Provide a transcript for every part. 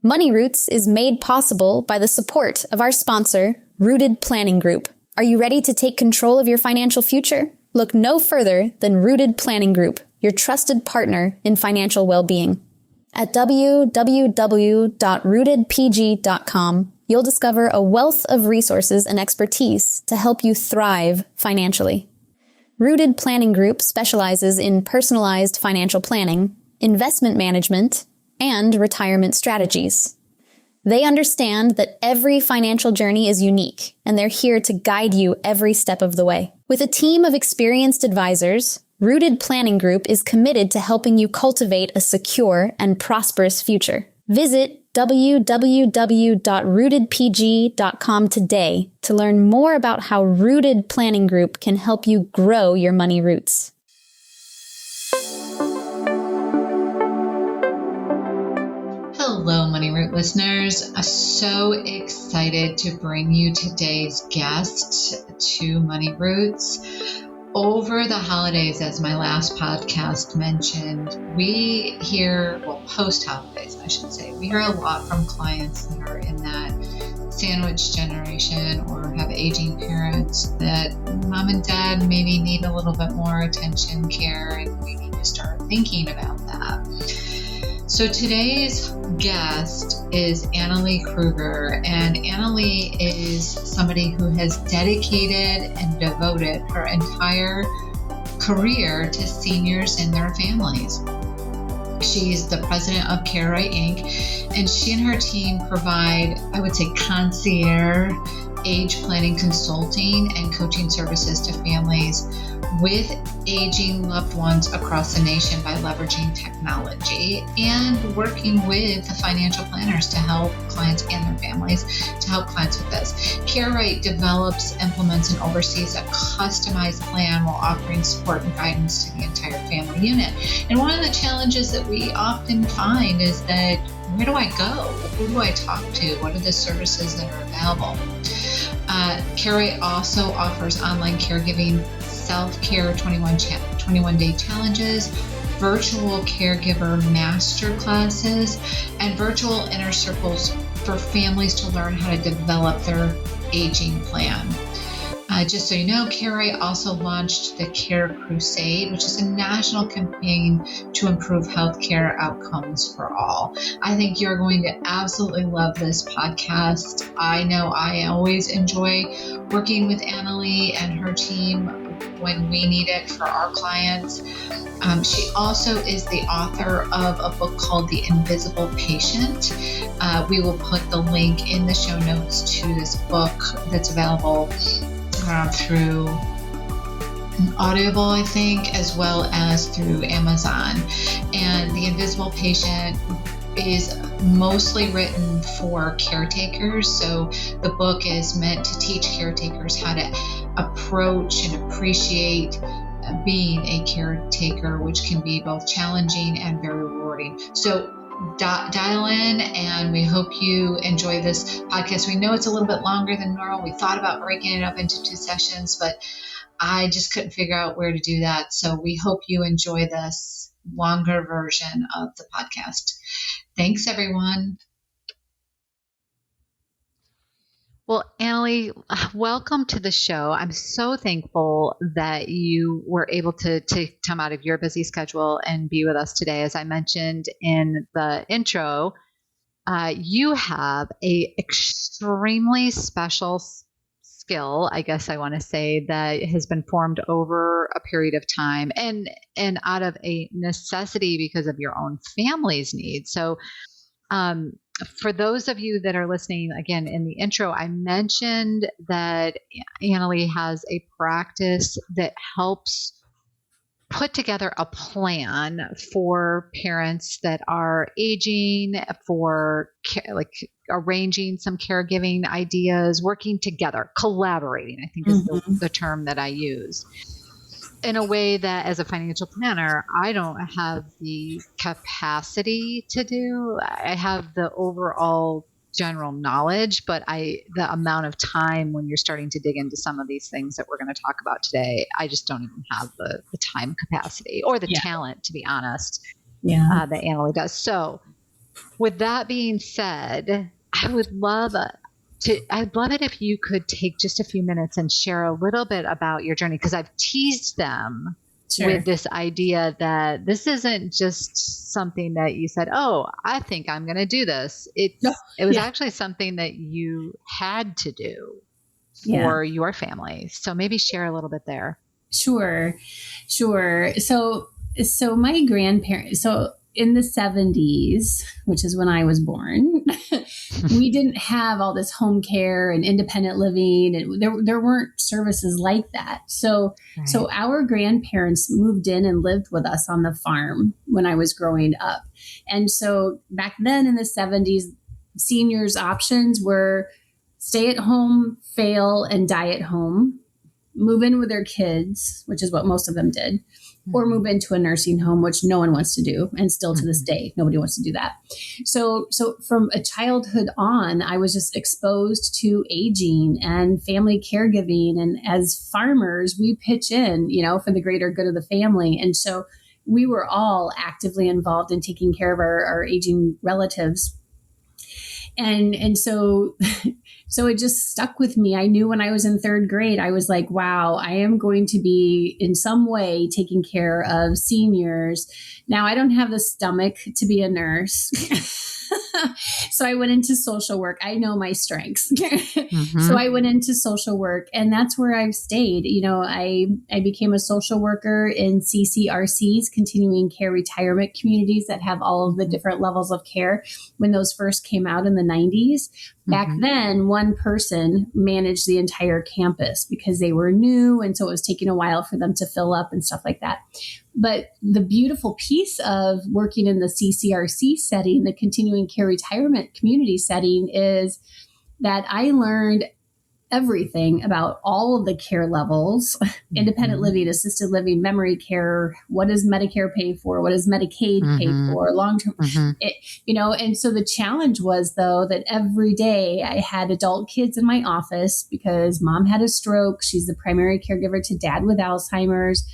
Money Roots is made possible by the support of our sponsor, Rooted Planning Group. Are you ready to take control of your financial future? Look no further than Rooted Planning Group, your trusted partner in financial well-being. At www.rootedpg.com, you'll discover a wealth of resources and expertise to help you thrive financially. Rooted Planning Group specializes in personalized financial planning, investment management, and retirement strategies. They understand that every financial journey is unique, and they're here to guide you every step of the way. With a team of experienced advisors, Rooted Planning Group is committed to helping you cultivate a secure and prosperous future. Visit www.rootedpg.com today to learn more about how Rooted Planning Group can help you grow your money roots. Hello, Money Root listeners. I'm so excited to bring you today's guest to Money Roots. Over the holidays, as my last podcast mentioned, we hear, post-holidays, I should say, we hear a lot from clients that are in that sandwich generation or have aging parents that mom and dad maybe need a little bit more attention, care, and we need to start thinking about that. So today's guest is Annalee Kruger, and Annalee is somebody who has dedicated and devoted her entire career to seniors and their families. She's the president of CareRight Inc., and she and her team provide, I would say, concierge age planning consulting and coaching services to families with aging loved ones across the nation by leveraging technology and working with the financial planners to help clients and their families to help clients with this. CareRight develops, implements, and oversees a customized plan while offering support and guidance to the entire family unit. And one of the challenges that we often find is that where do I go? Who do I talk to? What are the services that are available? CareRight also offers online caregiving, self-care 21-day challenges, virtual caregiver master classes, and virtual inner circles for families to learn how to develop their aging plan. Just so you know, CareRight also launched the Care Crusade, which is a national campaign to improve healthcare outcomes for all. I think you're going to absolutely love this podcast. I know I always enjoy working with Annalee and her team when we need it for our clients. She also is the author of a book called The Invisible Patient. We will put the link in the show notes to this book that's available through Audible, I think, as well as through Amazon. And The Invisible Patient is mostly written for caretakers. So the book is meant to teach caretakers how to approach and appreciate being a caretaker, which can be both challenging and very rewarding. So dial in, and we hope you enjoy this podcast. We know it's a little bit longer than normal. We thought about breaking it up into 2 sessions, but I just couldn't figure out where to do that. So we hope you enjoy this longer version of the podcast. Thanks, everyone. Well, Annalee, welcome to the show. I'm so thankful that you were able to take time out of your busy schedule and be with us today. As I mentioned in the intro, you have a extremely special skill, I guess I want to say, that has been formed over a period of time and out of a necessity because of your own family's needs. So, for those of you that are listening, again, in the intro, I mentioned that Annalee has a practice that helps put together a plan for parents that are aging, for arranging some caregiving ideas, working together, collaborating, I think is the term that I use. In a way that, as a financial planner, I don't have the capacity to do. I have the overall general knowledge, but the amount of time when you're starting to dig into some of these things that we're going to talk about today, I just don't even have the time capacity or the talent, to be honest, that Annalee does. So With that being said, I'd love it if you could take just a few minutes and share a little bit about your journey, because I've teased them with this idea that this isn't just something that you said, oh, I think I'm going to do this. It was actually something that you had to do for your family. So maybe share a little bit there. Sure. So my grandparents, in the 70s, which is when I was born, we didn't have all this home care and independent living, and there weren't services like that. So our grandparents moved in and lived with us on the farm when I was growing up. And so back then in the 70s, seniors' options were stay at home, fail, and die at home, move in with their kids, which is what most of them did, or move into a nursing home, which no one wants to do. And still to this day, nobody wants to do that. So from a childhood on, I was just exposed to aging and family caregiving. And as farmers, we pitch in, for the greater good of the family. And so we were all actively involved in taking care of our aging relatives. And so it just stuck with me. I knew when I was in third grade, I was like, wow, I am going to be in some way taking care of seniors. Now, I don't have the stomach to be a nurse. So I went into social work. I know my strengths. So I went into social work, and that's where I've stayed. I became a social worker in CCRCs, continuing care retirement communities that have all of the different levels of care when those first came out in the 90s. Back then, one person managed the entire campus because they were new. And so it was taking a while for them to fill up and stuff like that. But the beautiful piece of working in the CCRC setting, the continuing care retirement community setting, is that I learned everything about all of the care levels, independent living, assisted living, memory care. What does Medicare pay for? What does Medicaid pay for? Long-term, and so the challenge was, though, that every day I had adult kids in my office because mom had a stroke. She's the primary caregiver to dad with Alzheimer's.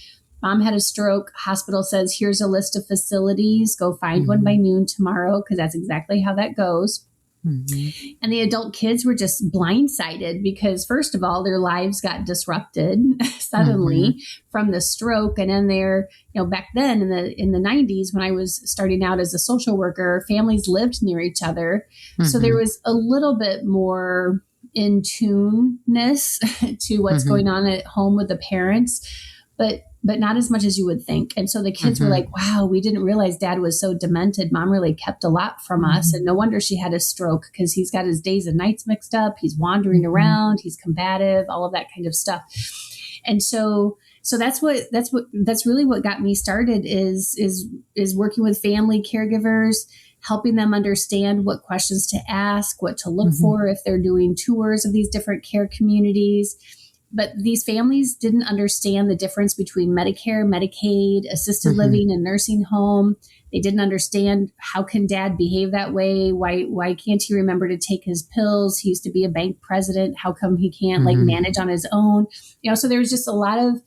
Mom had a stroke. Hospital says, here's a list of facilities. Go find one by noon tomorrow, because that's exactly how that goes. And the adult kids were just blindsided because, first of all, their lives got disrupted suddenly from the stroke. And then back then in the 90s, when I was starting out as a social worker, families lived near each other. So there was a little bit more in tuneness to what's going on at home with the parents, but not as much as you would think. And so the kids were like, wow, we didn't realize dad was so demented. Mom really kept a lot from us. And no wonder she had a stroke, because he's got his days and nights mixed up. He's wandering around. He's combative, all of that kind of stuff. And so that's really what got me started is working with family caregivers, helping them understand what questions to ask, what to look for if they're doing tours of these different care communities. But these families didn't understand the difference between Medicare, Medicaid, assisted living, and nursing home. They didn't understand, how can dad behave that way? Why can't he remember to take his pills? He used to be a bank president. How come he can't manage on his own? So there was just a lot of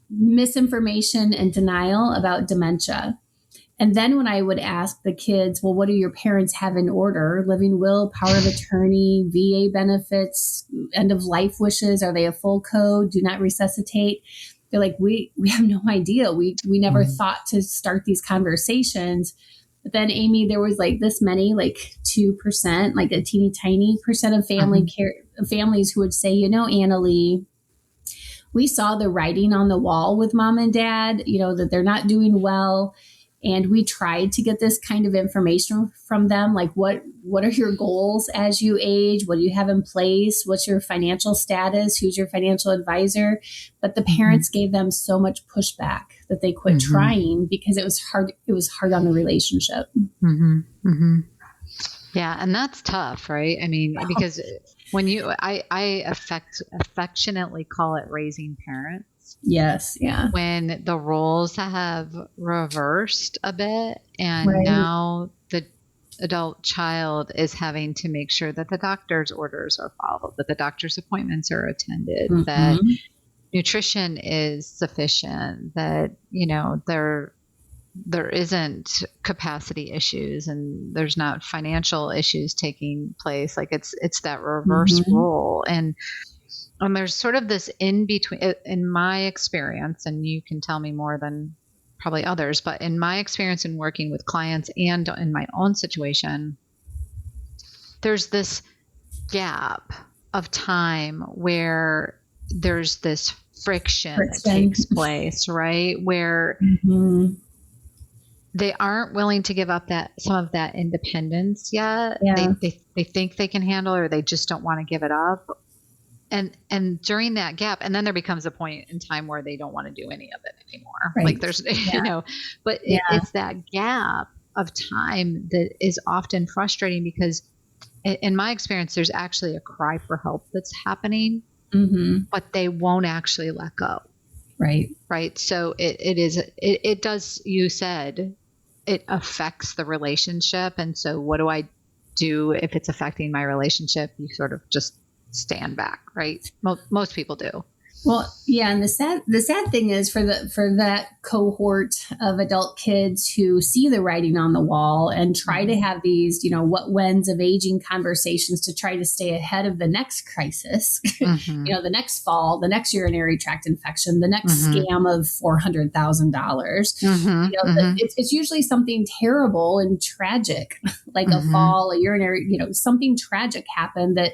misinformation and denial about dementia. And then when I would ask the kids, well, what do your parents have in order? Living will, power of attorney, VA benefits, end of life wishes. Are they a full code? Do not resuscitate. They're like, we have no idea. We never thought to start these conversations. But then, Amy, there was like this many, like 2%, like a teeny tiny percent of families who would say, Annalee, we saw the writing on the wall with mom and dad, that they're not doing well. And we tried to get this kind of information from them, like what are your goals as you age? What do you have in place? What's your financial status? Who's your financial advisor? But the parents gave them so much pushback that they quit trying because it was hard. It was hard on the relationship. Yeah, and that's tough, right? I mean, because when I affectionately call it raising parents. Yes. Yeah. When the roles have reversed a bit, and now the adult child is having to make sure that the doctor's orders are followed, that the doctor's appointments are attended, that nutrition is sufficient, that, there isn't capacity issues and there's not financial issues taking place. Like it's that reverse role. And there's sort of this in between, in my experience, and you can tell me more than probably others, but in my experience in working with clients and in my own situation, there's this gap of time where there's this friction that takes place, right? Where they aren't willing to give up some of that independence yet. Yeah. They think they can handle it, or they just don't want to give it up. And during that gap, and then there becomes a point in time where they don't want to do any of it anymore. Right. Like there's, but it's that gap of time that is often frustrating because in my experience, there's actually a cry for help that's happening, but they won't actually let go. Right. Right. So it does, you said, it affects the relationship. And so what do I do if it's affecting my relationship? You sort of just stand back, right? Most people do. Well, yeah, and the sad thing is for that cohort of adult kids who see the writing on the wall and try to have these, what whens of aging conversations to try to stay ahead of the next crisis, the next fall, the next urinary tract infection, the next scam of $400,000. It's usually something terrible and tragic, like a fall, a urinary, something tragic happened that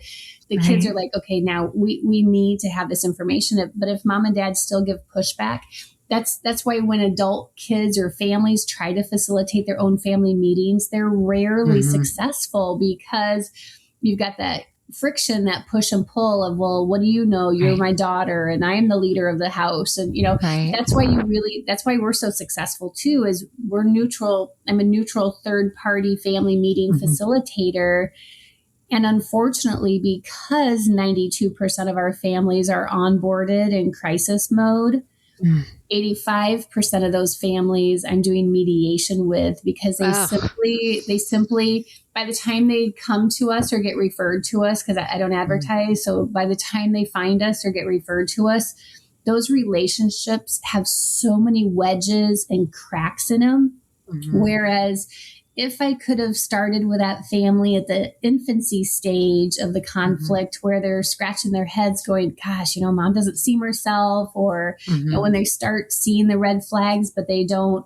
the kids are like, okay, now we need to have this information. But if mom and dad still give pushback, that's why when adult kids or families try to facilitate their own family meetings, they're rarely successful because you've got that friction, that push and pull of, well, what do you know? You're my daughter and I am the leader of the house. And, that's why we're so successful too, is we're neutral. I'm a neutral third party family meeting facilitator. And unfortunately, because 92% of our families are onboarded in crisis mode, 85% of those families I'm doing mediation with because they simply, by the time they come to us or get referred to us, because I don't advertise, so by the time they find us or get referred to us, those relationships have so many wedges and cracks in them. Whereas if I could have started with that family at the infancy stage of the conflict where they're scratching their heads going, gosh, mom doesn't seem herself, or when they start seeing the red flags, but they don't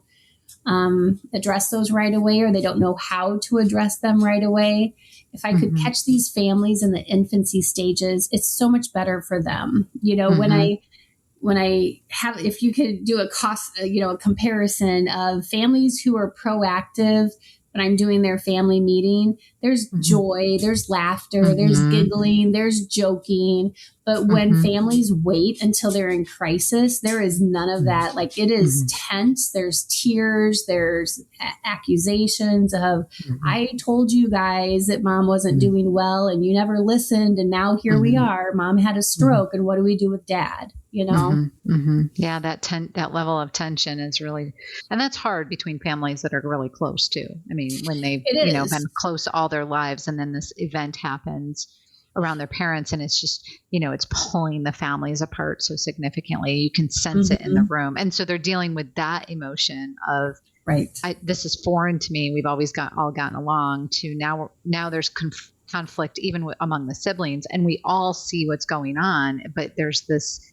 address those right away, or they don't know how to address them right away. If I could catch these families in the infancy stages, it's so much better for them. When I have, if you could do a comparison of families who are proactive, when I'm doing their family meeting, there's joy, there's laughter, there's giggling, there's joking. But when families wait until they're in crisis, there is none of that. Like it is tense. There's tears. There's accusations of, I told you guys that mom wasn't doing well and you never listened. And now here we are. Mom had a stroke. And what do we do with dad? Yeah, that level of tension is really, and that's hard between families that are really close too. I mean, when they've been close all their lives, and then this event happens around their parents, and it's just it's pulling the families apart so significantly. You can sense it in the room, and so they're dealing with that emotion of this is foreign to me. We've always gotten along. To now there's conflict even among the siblings, and we all see what's going on, but there's this.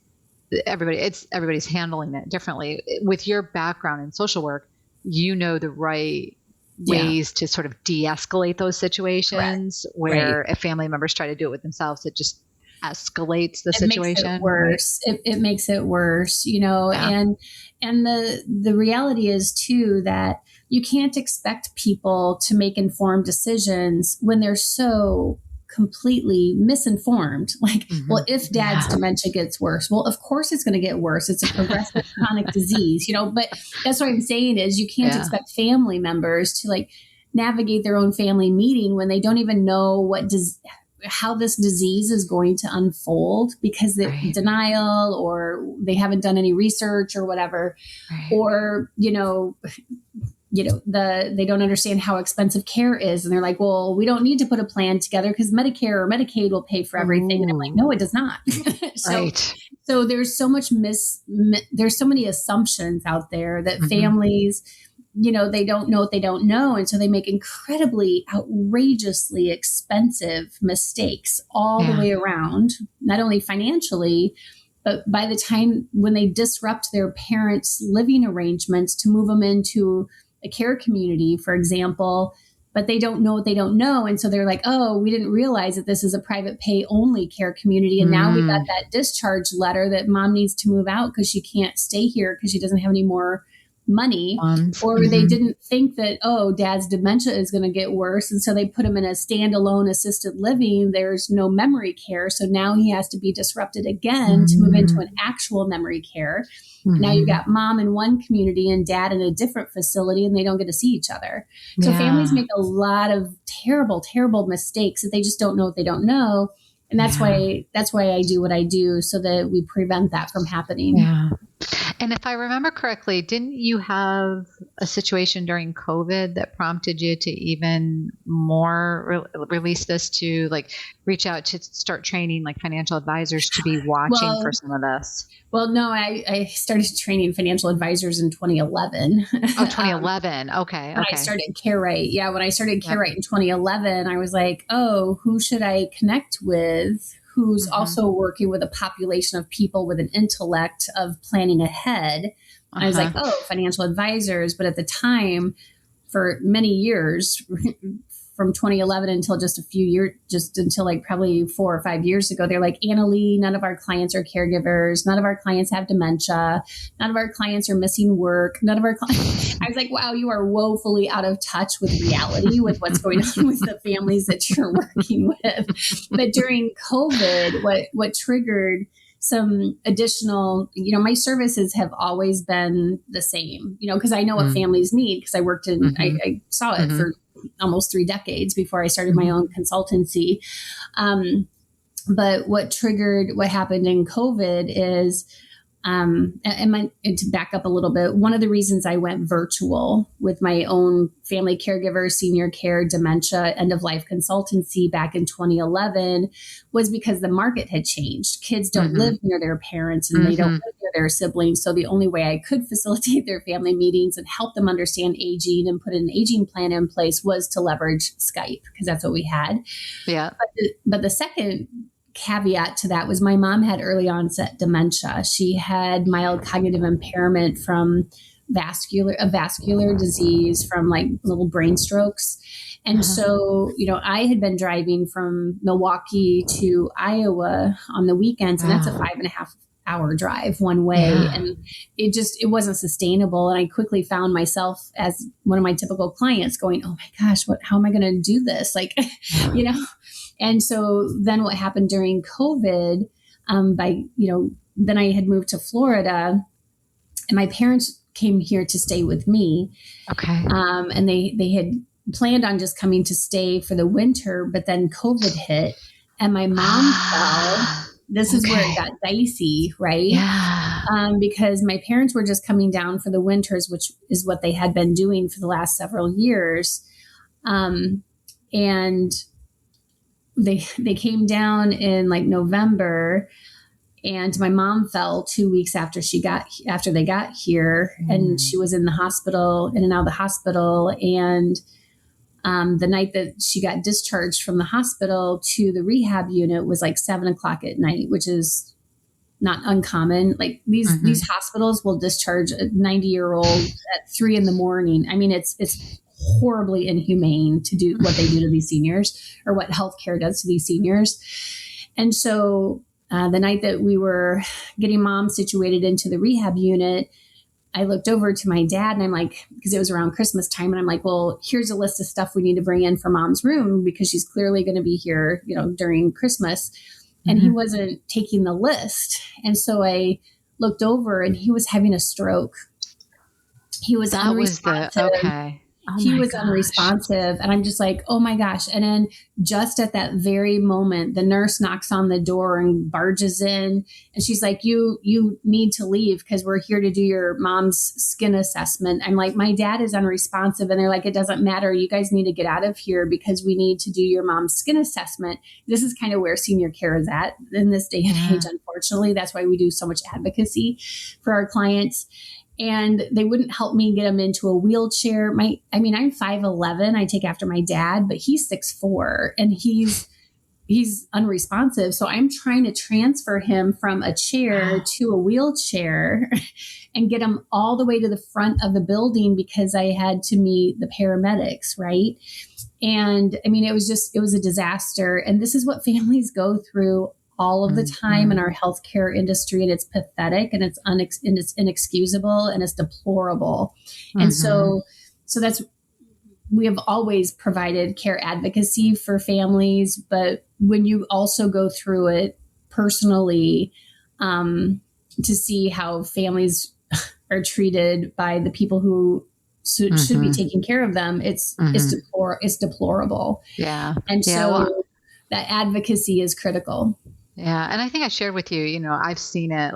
Everybody's handling it differently. With your background in social work, the right ways to sort of de-escalate those situations where if family members try to do it with themselves, it just escalates the situation. Makes it worse. It makes it worse, and the reality is too that you can't expect people to make informed decisions when they're so completely misinformed. Like, well, if dad's dementia gets worse, well, of course it's going to get worse. It's a progressive chronic disease, but that's what I'm saying is you can't expect family members to navigate their own family meeting when they don't even know how this disease is going to unfold because the denial, or they haven't done any research or whatever, or, they don't understand how expensive care is. And they're like, well, we don't need to put a plan together because Medicare or Medicaid will pay for everything. And I'm like, no, it does not. So there's so much there's so many assumptions out there that families they don't know what they don't know. And so they make incredibly outrageously expensive mistakes all the way around, not only financially, but by the time when they disrupt their parents' living arrangements to move them into a care community, for example, but they don't know what they don't know. And so they're like, oh, we didn't realize that this is a private pay only care community. And now we got that discharge letter that mom needs to move out because she can't stay here because she doesn't have any more money. Or they didn't think that, oh, dad's dementia is going to get worse. And so they put him in a standalone assisted living. There's no memory care. So now he has to be disrupted again to move into an actual memory care. Now you've got mom in one community and dad in a different facility, and they don't get to see each other. So families make a lot of terrible, terrible mistakes that they just don't know what they don't know. And that's why I do what I do, so that we prevent that from happening. Yeah. And if I remember correctly, didn't you have a situation during COVID that prompted you to even more release this, to like reach out to start training like financial advisors to be watching for some of this? Well, no, I started training financial advisors in 2011. Oh, 2011. Okay. When I started CareRight. Yeah. When I started CareRight in 2011, I was like, oh, who should I connect with who's also working with a population of people with an intellect of planning ahead? I was like, oh, financial advisors. But at the time, for many years, from 2011 until just a few years, just until like probably 4 or 5 years ago, they're like, Annalee, none of our clients are caregivers. None of our clients have dementia. None of our clients are missing work. None of our clients. I was like, wow, you are woefully out of touch with reality, with what's going on with the families that you're working with. But during COVID, what triggered some additional, my services have always been the same, because I know what families need, because I worked in, I saw it for almost 3 decades before I started my own consultancy. But what happened in COVID is, and to back up a little bit, one of the reasons I went virtual with my own family caregiver, senior care, dementia, end of life consultancy back in 2011 was because the market had changed. Kids don't live near their parents, and they don't live near their siblings. So the only way I could facilitate their family meetings and help them understand aging and put an aging plan in place was to leverage Skype, because that's what we had. Yeah. But the second caveat to that was my mom had early onset dementia. She had mild cognitive impairment from vascular disease, from like little brain strokes. And so, I had been driving from Milwaukee to Iowa on the weekends, and that's a 5.5 hour drive one way. And it wasn't sustainable. And I quickly found myself as one of my typical clients going, oh my gosh, how am I going to do this? And so then what happened during COVID, then I had moved to Florida, and my parents came here to stay with me. Okay. And they had planned on just coming to stay for the winter, but then COVID hit and my mom fell. This is where it got dicey, right? Yeah. Because my parents were just coming down for the winters, which is what they had been doing for the last several years. And they came down in like November, and my mom fell 2 weeks after they got here, and she was in the hospital, in and out of the hospital. And the night that she got discharged from the hospital to the rehab unit was like 7:00 at night, which is not uncommon. Like these hospitals will discharge a 90-year-old at 3 a.m. I mean, it's horribly inhumane to do what they do to these seniors, or what healthcare does to these seniors. And so the night that we were getting mom situated into the rehab unit, I looked over to my dad, and I'm like, because it was around Christmas time, and I'm like, well, here's a list of stuff we need to bring in for mom's room, because she's clearly going to be here, during Christmas. And he wasn't taking the list. And so I looked over, and he was having a stroke. He was unresponsive. Oh he was unresponsive. And I'm just like, oh my gosh. And then just at that very moment, the nurse knocks on the door and barges in. And she's like, you need to leave, because we're here to do your mom's skin assessment. I'm like, my dad is unresponsive. And they're like, it doesn't matter. You guys need to get out of here, because we need to do your mom's skin assessment. This is kind of where senior care is at in this day and age, unfortunately. That's why we do so much advocacy for our clients. and they wouldn't help me get him into a wheelchair. I'm 5'11". I take after my dad, but he's 6'4", and he's unresponsive. So I'm trying to transfer him from a chair to a wheelchair and get him all the way to the front of the building because I had to meet the paramedics. Right. And it was a disaster. And this is what families go through all of the time in our healthcare industry. And it's pathetic, and it's inexcusable, and it's deplorable. And so we have always provided care advocacy for families, but when you also go through it personally, to see how families are treated by the people who should be taking care of them, it's deplorable. Yeah. And so that advocacy is critical. Yeah. And I think I shared with you, I've seen it,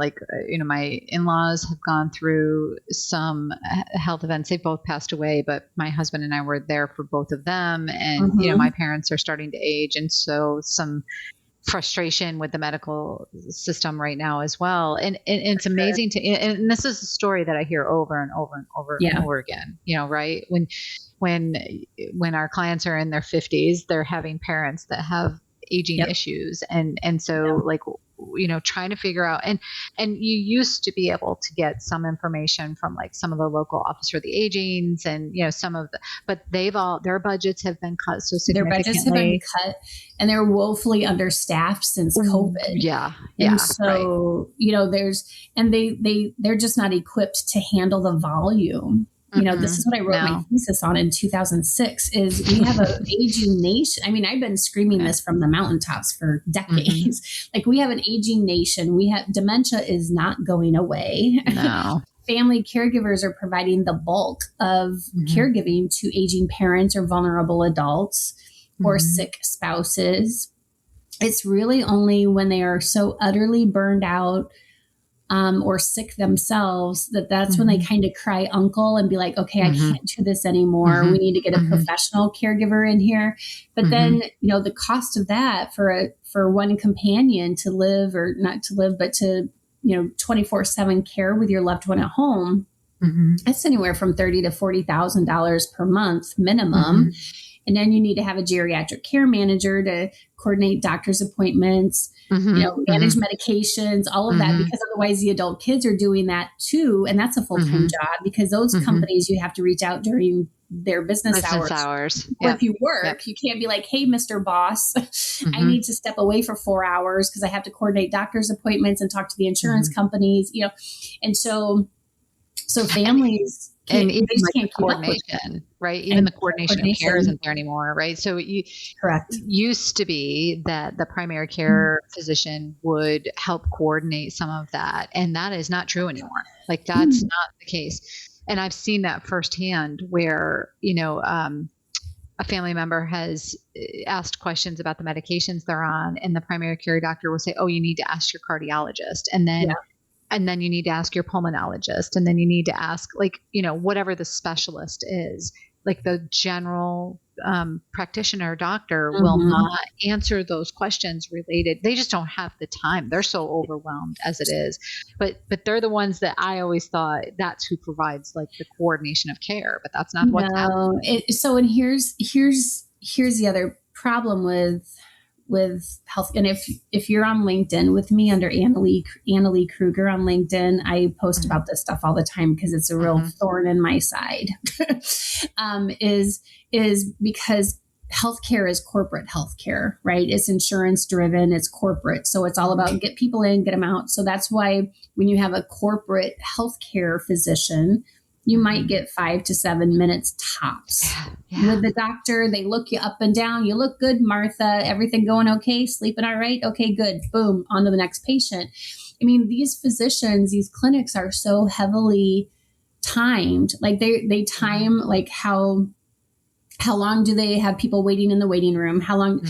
my in-laws have gone through some health events. They both passed away, but my husband and I were there for both of them. And, my parents are starting to age. And so some frustration with the medical system right now as well. And it's amazing and this is a story that I hear over and over and over and over again, right? When our clients are in their 50s, they're having parents that have aging issues. And so trying to figure out, and you used to be able to get some information from some of the local office for the agings and, but their budgets have been cut so significantly. Their budgets have been cut, and they're woefully understaffed since COVID. Yeah. And so, they're just not equipped to handle the volume. This is what I wrote my thesis on in 2006 is we have an aging nation. I've been screaming this from the mountaintops for decades. We have an aging nation. Dementia is not going away. No. Family caregivers are providing the bulk of caregiving to aging parents or vulnerable adults or sick spouses. It's really only when they are so utterly burned out or sick themselves, that's when they kind of cry uncle and be like, okay, I can't do this anymore. We need to get a professional caregiver in here. But then, the cost of that for one companion to live, or not to live, but to, 24/7 care with your loved one at home, that's anywhere from $30,000 to $40,000 per month minimum. And then you need to have a geriatric care manager to coordinate doctor's appointments, manage medications, all of that, because otherwise the adult kids are doing that too. And that's a full-time job, because those companies, you have to reach out during their business hours. Or if you work, you can't be like, hey, Mr. Boss, I need to step away for 4 hours because I have to coordinate doctor's appointments and talk to the insurance companies, and so families and even the coordination, right? Even the coordination of care isn't there anymore, right? So Correct. Used to be that the primary care physician would help coordinate some of that. And that is not true anymore. That's not the case. And I've seen that firsthand where, a family member has asked questions about the medications they're on, and the primary care doctor will say, oh, you need to ask your cardiologist. And then you need to ask your pulmonologist, and then you need to ask whatever the specialist is. The general practitioner doctor will not answer those questions related. They just don't have the time. They're so overwhelmed as it is. But they're the ones that I always thought that's who provides the coordination of care. But that's not what's happening. And here's the other problem with health. And if you're on LinkedIn with me under Annalee Kruger on LinkedIn, I post about this stuff all the time because it's a real thorn in my side, is because healthcare is corporate healthcare, right? It's insurance driven, it's corporate. So it's all about get people in, get them out. So that's why when you have a corporate healthcare physician, you might get 5 to 7 minutes tops with the doctor. They look you up and down. You look good, Martha. Everything going okay? Sleeping all right? Okay, good. Boom. On to the next patient. These physicians, these clinics are so heavily timed. They time how long do they have people waiting in the waiting room? How long?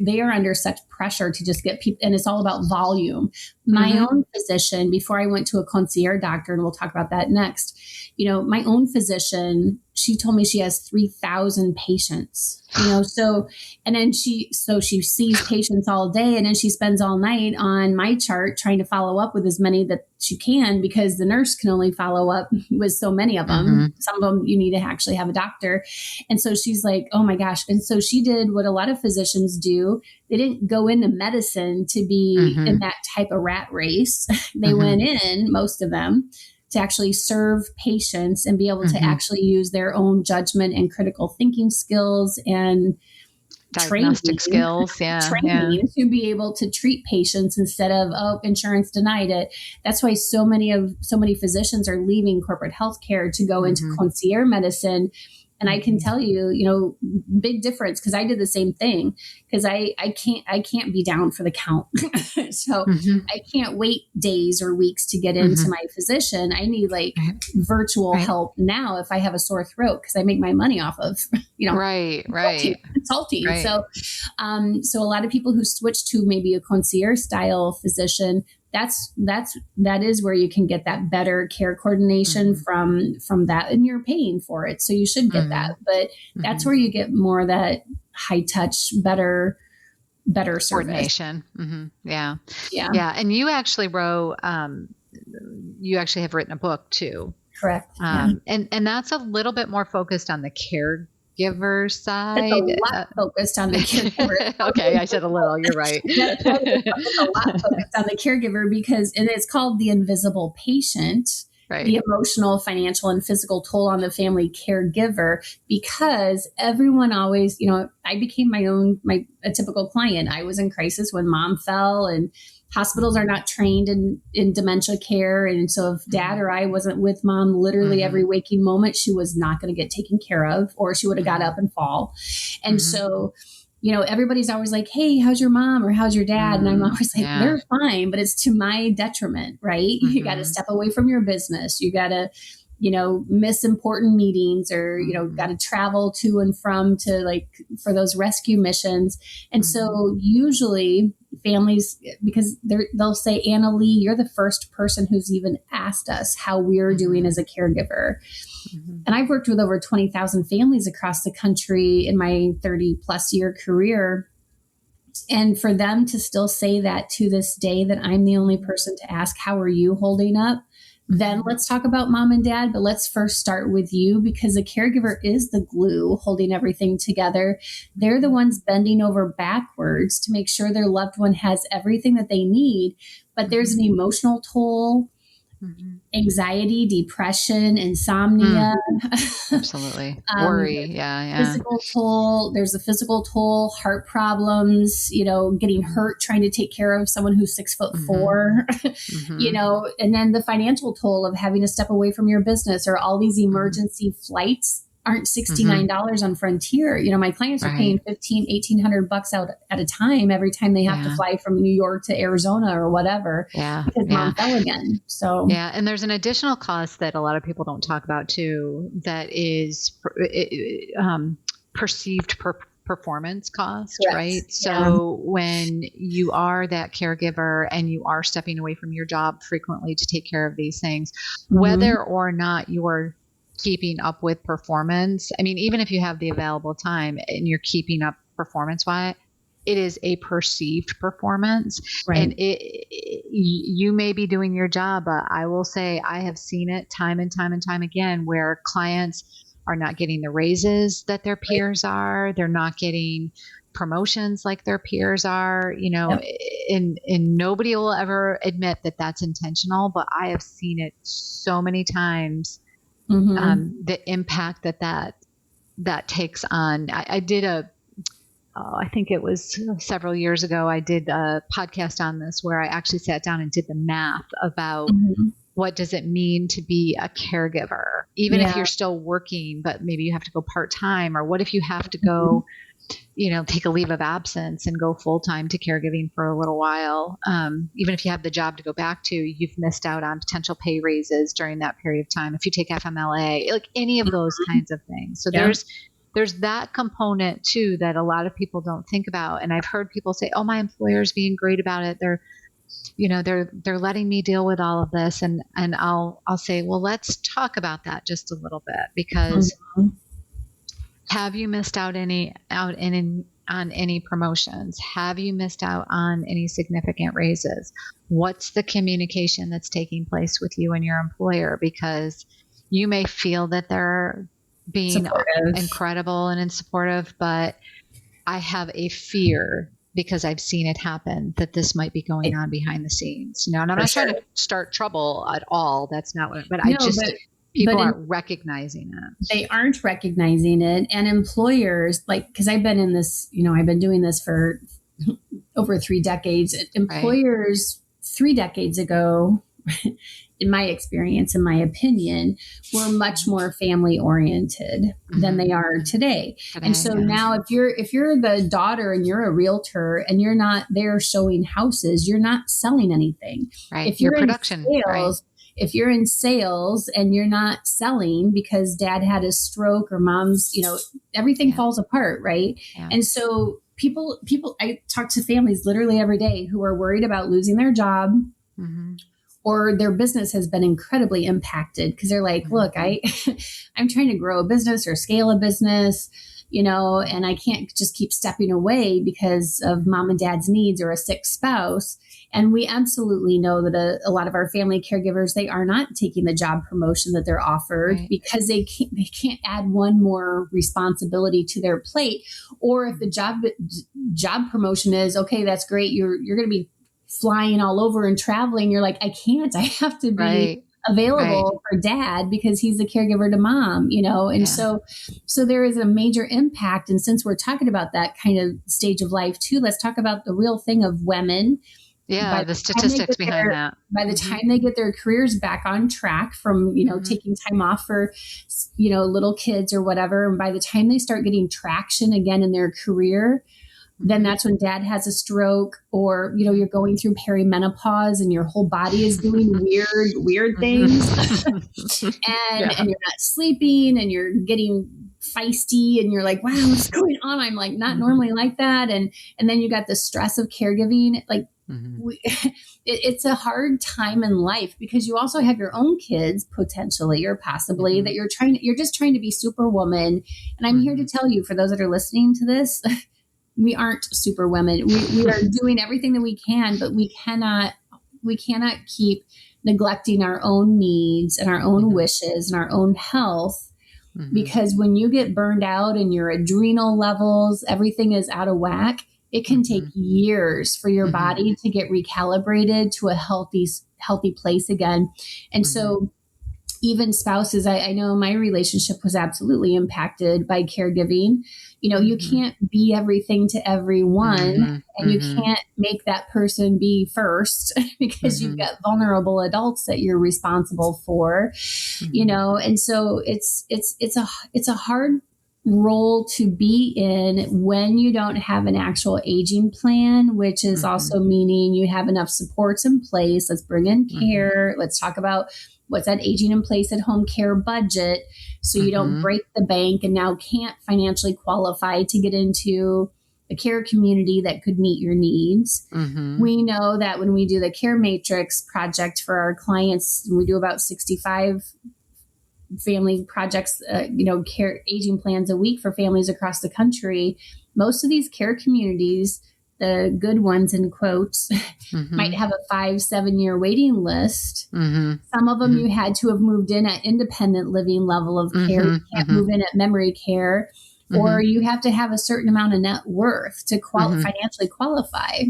They are under such pressure to just get people, and it's all about volume. My own physician, before I went to a concierge doctor, and we'll talk about that next, my own physician, she told me she has 3,000 patients, and then she sees patients all day, and then she spends all night on my chart trying to follow up with as many that she can, because the nurse can only follow up with so many of them. Mm-hmm. Some of them you need to actually have a doctor. And so she's like, oh my gosh. And so she did what a lot of physicians do. They didn't go into medicine to be in that type of rat race. They went in, most of them, to actually serve patients and be able to actually use their own judgment and critical thinking skills and diagnostic skills, training to be able to treat patients instead of, insurance denied it. That's why so many physicians are leaving corporate healthcare to go into concierge medicine. And I can tell you, big difference, because I did the same thing, because I can't be down for the count. So I can't wait days or weeks to get into my physician. I need virtual help now if I have a sore throat, because I make my money off of, consulting. Right. So a lot of people who switch to maybe a concierge style physician, that is where you can get that better care coordination from that, and you're paying for it. So you should get that, but that's where you get more of that high touch, better service. Coordination. Yeah. And you actually you actually have written a book too. Correct. And that's a little bit more focused on the caregiver side. It's a lot focused on the caregiver. Okay, I said a little. You're right. It's a lot focused on the caregiver, because it's called The Invisible Patient. Right. The emotional, financial, and physical toll on the family caregiver, because everyone always, I became a typical client. I was in crisis when mom fell, and hospitals are not trained in dementia care. And so if dad or I wasn't with mom literally every waking moment, she was not going to get taken care of, or she would have got up and fall. And so, everybody's always like, hey, how's your mom, or how's your dad? And I'm always like, they're fine, but it's to my detriment, right? You got to step away from your business. You got to, miss important meetings, or, got to travel to and from for those rescue missions. And so usually families, because they'll say, Annalee, you're the first person who's even asked us how we're doing as a caregiver. And I've worked with over 20,000 families across the country in my 30 plus year career. And for them to still say that to this day, that I'm the only person to ask, how are you holding up? Then let's talk about mom and dad, but let's first start with you, because a caregiver is the glue holding everything together. They're the ones bending over backwards to make sure their loved one has everything that they need. But there's an emotional toll, anxiety, depression, insomnia. Absolutely. Worry. Physical toll. There's a physical toll, heart problems, getting hurt trying to take care of someone who's 6'4", and then the financial toll of having to step away from your business, or all these emergency flights aren't $69 on Frontier. My clients are paying $1,800 out at a time every time they have to fly from New York to Arizona or whatever, because mom fell again. So and there's an additional cost that a lot of people don't talk about too, that is perceived performance cost, right? So when you are that caregiver and you are stepping away from your job frequently to take care of these things, whether or not you are keeping up with performance. I mean, even if you have the available time and you're keeping up performance-wise, it is a perceived performance. Right. And you may be doing your job, but I will say I have seen it time and time and time again, where clients are not getting the raises that their peers are. They're not getting promotions like their peers are, and nobody will ever admit that that's intentional, but I have seen it so many times. The impact that takes on. I did I think it was several years ago, I did a podcast on this where I actually sat down and did the math about what does it mean to be a caregiver, even if you're still working, but maybe you have to go part-time, or what if you have to go, take a leave of absence and go full-time to caregiving for a little while. Even if you have the job to go back to, you've missed out on potential pay raises during that period of time. If you take FMLA, like any of those kinds of things. So there's that component too, that a lot of people don't think about. And I've heard people say, oh, my employer's being great about it. they're letting me deal with all of this. And I'll say, well, let's talk about that just a little bit, because have you missed out on any promotions? Have you missed out on any significant raises? What's the communication that's taking place with you and your employer? Because you may feel that they're being incredible and supportive, but I have a fear, because I've seen it happen, that this might be going on behind the scenes. And I'm not trying to start trouble at all. That's not what, but people aren't recognizing it. They aren't recognizing it. And employers, because I've been in this, I've been doing this for over 3 decades. Employers 3 decades ago, in my experience, in my opinion, were much more family oriented than they are today. And so now if you're the daughter and you're a realtor and you're not there showing houses, you're not selling anything. Right. If you're your production, in sales, if you're in sales and you're not selling because dad had a stroke or mom's, everything falls apart. Right. Yeah. And so people, I talk to families literally every day who are worried about losing their job, or their business has been incredibly impacted, because they're like, look, I'm trying to grow a business or scale a business, and I can't just keep stepping away because of mom and dad's needs or a sick spouse. And we absolutely know that a lot of our family caregivers, they are not taking the job promotion that they're offered because they can't add one more responsibility to their plate. Or if the job promotion is, okay, that's great, you're going to be flying all over and traveling, you're like, I can't, I have to be available for dad because he's the caregiver to mom, and so there is a major impact. And since we're talking about that kind of stage of life too, let's talk about the real thing of women. Yeah, the statistics behind that. By the time they get their careers back on track from, taking time off for, little kids or whatever, and by the time they start getting traction again in their career, then that's when dad has a stroke, or, you're going through perimenopause and your whole body is doing weird things and you're not sleeping and you're getting feisty and you're like, wow, what's going on? I'm like, not normally like that. And then you got the stress of caregiving. It's a hard time in life, because you also have your own kids potentially or possibly that you're just trying to be superwoman. And I'm here to tell you, for those that are listening to this, we aren't super women. We are doing everything that we can, but we cannot keep neglecting our own needs and our own wishes and our own health, because when you get burned out and your adrenal levels, everything is out of whack, it can take years for your body to get recalibrated to a healthy place again. And so even spouses, I know my relationship was absolutely impacted by caregiving. You can't be everything to everyone, and you can't make that person be first because you've got vulnerable adults that you're responsible for, and so it's a hard role to be in when you don't have an actual aging plan, which is also meaning you have enough supports in place. Let's bring in care. Let's talk about what's that aging in place at home care budget, so you don't break the bank and now can't financially qualify to get into a care community that could meet your needs. We know that when we do the Care Matrix project for our clients, we do about 65 family projects, care aging plans a week for families across the country. Most of these care communities, the good ones in quotes, might have a 5-7 year waiting list. Some of them you had to have moved in at independent living level of care. You can't move in at memory care, or you have to have a certain amount of net worth to financially qualify.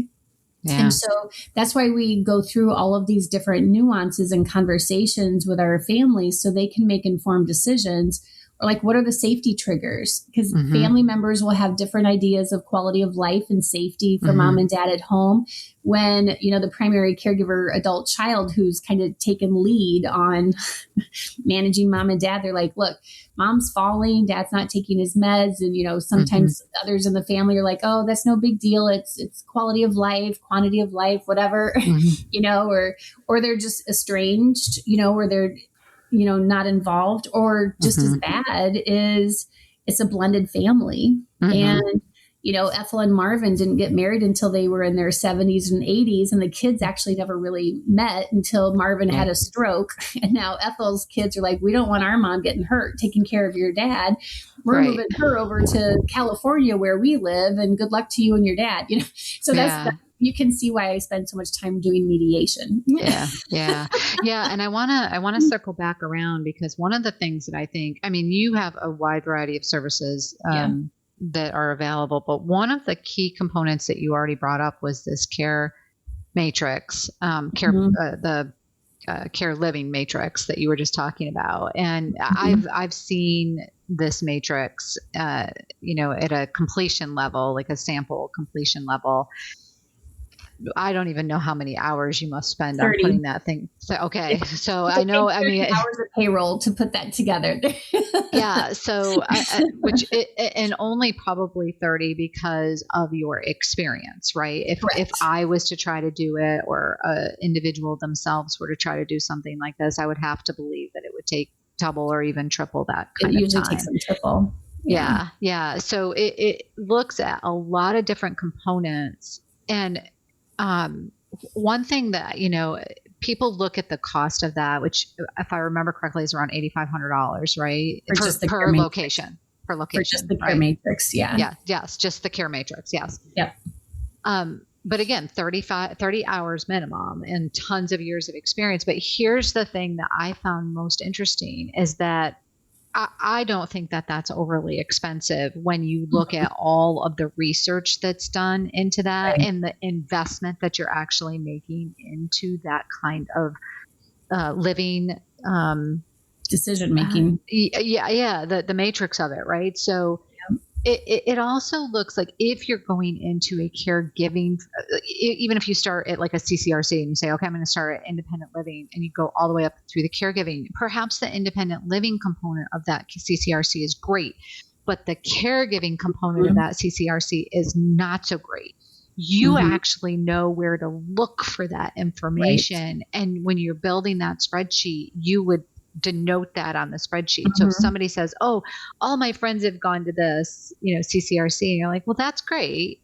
Yeah. And so that's why we go through all of these different nuances and conversations with our families so they can make informed decisions. Or like, what are the safety triggers? Because family members will have different ideas of quality of life and safety for mom and dad at home. When, the primary caregiver adult child who's kind of taken lead on managing mom and dad, they're like, look, mom's falling, dad's not taking his meds. And, sometimes others in the family are like, oh, that's no big deal. It's quality of life, quantity of life, whatever, or they're just estranged, or they're, not involved, or just as bad is it's a blended family. And, Ethel and Marvin didn't get married until they were in their 70s and 80s. And the kids actually never really met until Marvin had a stroke. And now Ethel's kids are like, we don't want our mom getting hurt taking care of your dad. We're moving her over to California where we live, and good luck to you and your dad. So you can see why I spend so much time doing mediation. Yeah. And I want to circle back around, because one of the things that I think, you have a wide variety of services that are available, but one of the key components that you already brought up was this care matrix, the care living matrix that you were just talking about. And I've seen this matrix, at a completion level, like a sample completion level. I don't even know how many hours you must spend 30. On putting that thing. So I know, hours of payroll to put that together. So and only probably 30 because of your experience, right? If I was to try to do it, or an individual themselves were to try to do something like this, I would have to believe that it would take double or even triple that kind of time. It usually takes them triple. Yeah. So it looks at a lot of different components. And one thing that, people look at the cost of that, which, if I remember correctly, is around $8,500, right? Per location. For just the care matrix. Yeah. Yes. Just the care matrix. Yes. Yep. But again, 30 hours minimum and tons of years of experience. But here's the thing that I found most interesting is that I don't think that that's overly expensive when you look at all of the research that's done into that and the investment that you're actually making into that kind of living decision making. The matrix of it, right? So it also looks like if you're going into a caregiving, even if you start at like a CCRC and you say, okay, I'm going to start at independent living, and you go all the way up through the caregiving, perhaps the independent living component of that CCRC is great, but the caregiving component of that CCRC is not so great. You actually know where to look for that information. And when you're building that spreadsheet, you would denote that on the spreadsheet. So if somebody says, oh, all my friends have gone to this, CCRC, and you're like, well, that's great.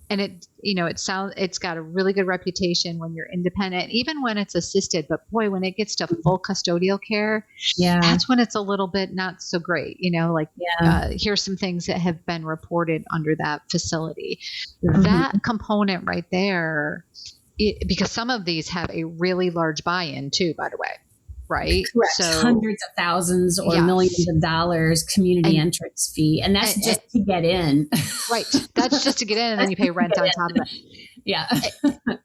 And it's got a really good reputation when you're independent, even when it's assisted, but boy, when it gets to full custodial care, that's when it's a little bit not so great, here's some things that have been reported under that facility. That component right there, because some of these have a really large buy-in too, by the way. Right. Correct. So hundreds of thousands or millions of dollars community entrance fee. And that's just to get in. Right. That's just to get in, and then you pay rent on top of it. Yeah.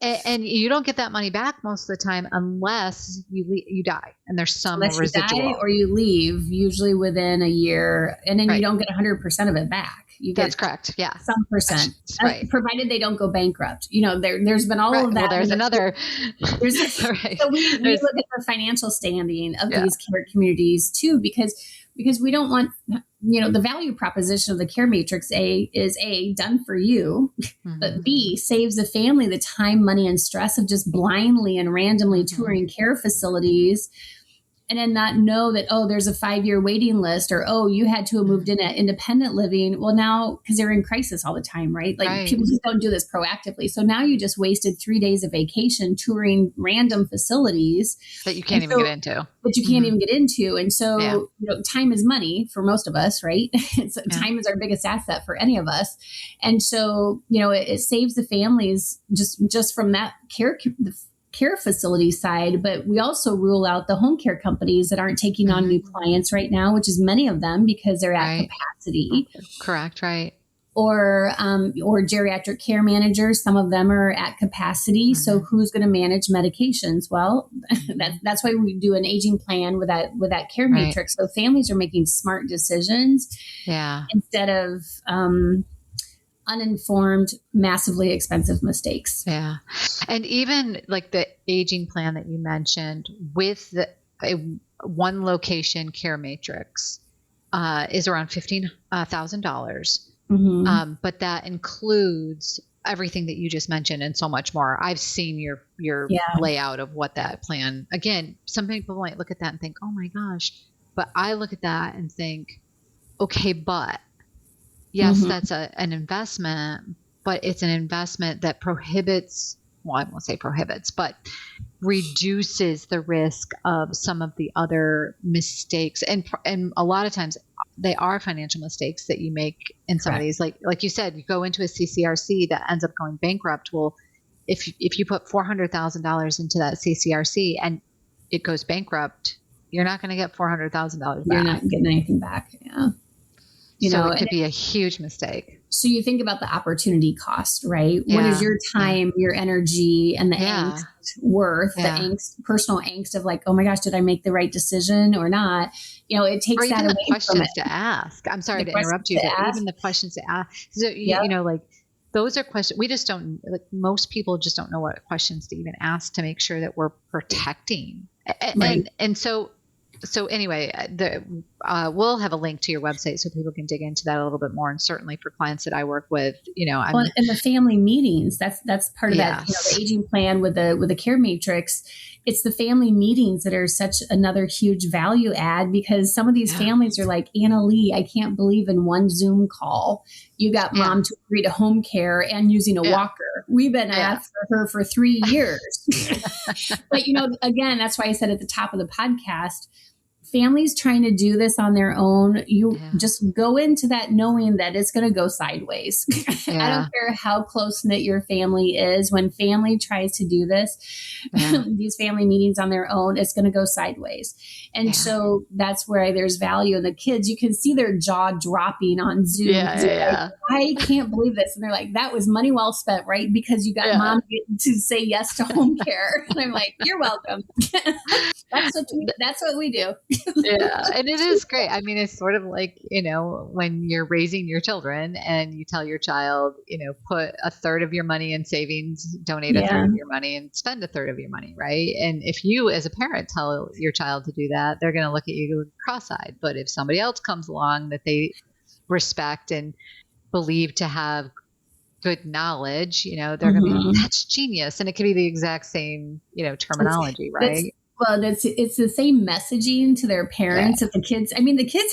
And you don't get that money back most of the time unless you die and there's some residual. You die or you leave, usually within a year, and then you don't get 100% of it back. You get That's correct. Yeah. Some percent. Provided they don't go bankrupt. There's been all of that. Well, there's another. So we look at the financial standing of these care communities too, because we don't want, the value proposition of the care matrix is done for you, but B, saves the family the time, money, and stress of just blindly and randomly touring care facilities, and then not know that, there's a 5-year waiting list, or, you had to have moved in at independent living. Well, now, because they're in crisis all the time, right? People just don't do this proactively. So now you just wasted 3 days of vacation touring random facilities that you can't even get into. And so, time is money for most of us, right? Time is our biggest asset for any of us. And so, it saves the families just from that care facility side, but we also rule out the home care companies that aren't taking on new clients right now, which is many of them because they're at capacity. Correct. Right. Or geriatric care managers. Some of them are at capacity. So who's going to manage medications? Well, that's why we do an aging plan with that care matrix. So families are making smart decisions instead of, uninformed, massively expensive mistakes. Yeah. And even like the aging plan that you mentioned with one location care matrix is around $15,000. But that includes everything that you just mentioned and so much more. I've seen your layout of what that plan, again, some people might look at that and think, oh my gosh, but I look at that and think, okay, but yes, that's an investment, but it's an investment that prohibits, well, I won't say prohibits, but reduces the risk of some of the other mistakes. And a lot of times they are financial mistakes that you make in some of these. Like you said, you go into a CCRC that ends up going bankrupt. Well, if you put $400,000 into that CCRC and it goes bankrupt, you're not going to get $400,000 back. You're not getting anything back. Yeah. So it could be a huge mistake. So you think about the opportunity cost, right? Yeah. What is your time, your energy, and the angst worth, the angst, personal angst of like, oh my gosh, did I make the right decision or not? It takes that away the questions to ask. I'm sorry to interrupt you, but even the questions to ask. So, like those are questions we just don't, like most people just don't know what questions to even ask to make sure that we're protecting. Right. And so anyway, we'll have a link to your website so people can dig into that a little bit more. And certainly for clients that I work with, and the family meetings, that's part of that, the aging plan with the care matrix. It's the family meetings that are such another huge value add, because some of these families are like, Annalee, I can't believe in one Zoom call, you got mom to agree to home care and using a walker. We've been asked for her for 3 years. But, again, that's why I said at the top of the podcast, families trying to do this on their own, you just go into that knowing that it's going to go sideways. I don't care how close knit your family is. When family tries to do this, these family meetings on their own, it's going to go sideways. And so that's where there's value in the kids. You can see their jaw dropping on Zoom. Like, I can't believe this. And they're like, that was money well spent, right? Because you got mom to say yes to home care. And I'm like, you're welcome. That's what we do. And it is great. I mean, it's sort of like, when you're raising your children and you tell your child, put a third of your money in savings, donate a third of your money, and spend a third of your money, right? And if you as a parent tell your child to do that, they're going to look at you cross-eyed. But if somebody else comes along that they respect and believe to have good knowledge, they're going to be, that's genius. And it could be the exact same, terminology, right? Well, it's the same messaging to their parents that the kids